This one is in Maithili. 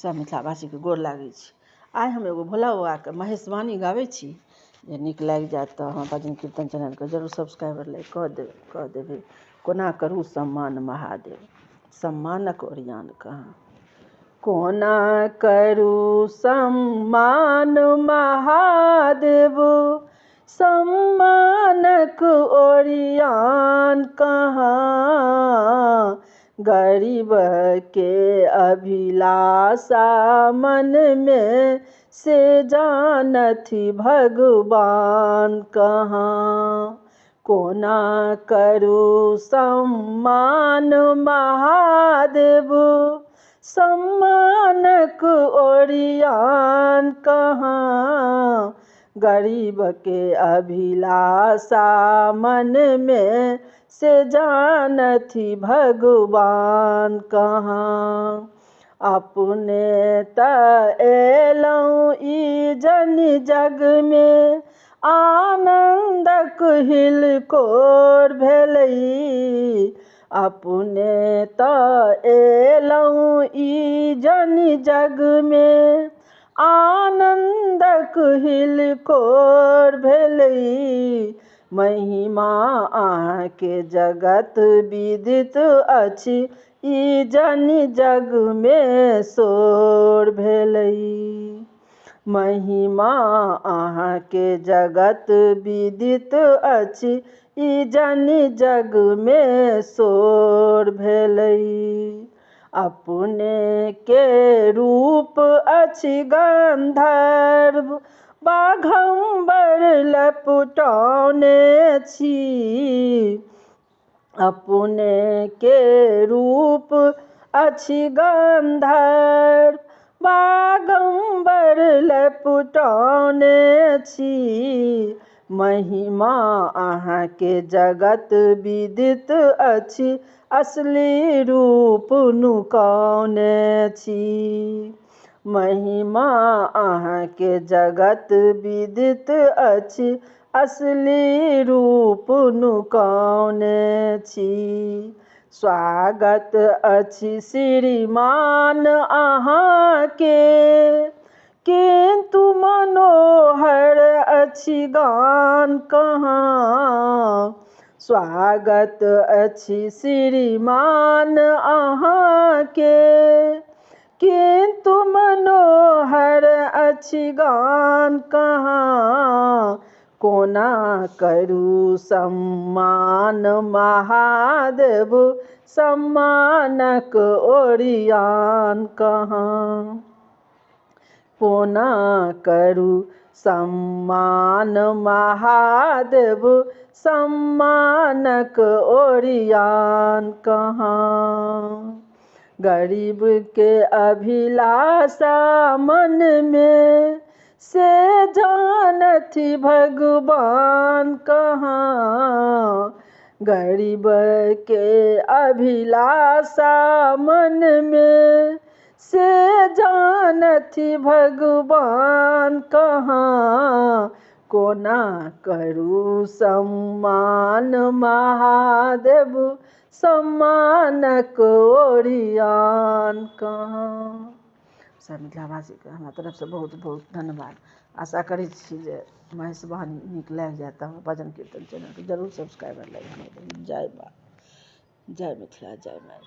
सब मिथिलावासी के गोर लागै छी। आइ हम एगो भोला बाबा के महेशवाणी गाबै छी। जे नीक लागि जायत तऽ अहाँ भजन कीर्तन चैनल के जरूर सब्सक्राइबर लाइक कऽ देबै। कोना करू सम्मान महादेव, सम्मानक ओरियान कहाँ। कोना करू सम्मान महादेव, सम्मानक ओरियान कहाँ। गरीब के अभिलाषा मन में से जानथि भगवान कहाँ। कोना करू सम्मान महादेव, सम्मानक ओरियान कहाँ। गरीब के अभिलाषा मन में से जानथि भगवान कहाँ। अपने त एलौं ई जन जग में, आनंदक हिलकोर भेलई। अपने त एलौं ई जन जग में, आनंदक हिलकोर भेलई। महिमा अहाँके जगत विदित अछि, ई जन जग में शोर भेलई। महिमा अहाँके जगत विदित अछि, ई जन जग में शोर भेलई। अपने के रूप अछि गंधर्व, बाघम्बर लपटौने छी। अपने के रूप अछि गंधर्व, बाघम्बर लपटौने छी। महिमा अहाँके जगत विदित अछि, असली रूप नुकौने छी। महिमा अहाँके जगत विदित अछि, असली रूप नुकौने छी। स्वागत अछि श्रीमान अहाँके, किंतु मनोहर अछि गान कहाँ। स्वागत अछि श्रीमान अहाँके, किंतु मनोहर अछि गान कहाँ। कोना करू सम्मान महादेव, सम्मानक ओरियान कहाँ। कोना करू सम्मान महादेव, सम्मानक ओरियान कहाँ। गरीब के अभिलाषा मन में से जानथि भगवान कहाँ। गरीब के अभिलाषा मन में से जानथि भगवान कहाँ। कोना करू सम्मान महादेव, सम्मानक ओरियान कहाँ। सब मिथिलावासी के हमरा तरफ से बहुत बहुत धन्यवाद। आशा करै छी जे महेशवाणी नीक लागि जायत तऽ भजन कीर्तन चैनल के जरूर सब्सक्राइबर लाइक कऽ देबै। जय माँ, जय मिथिला, जय माँ।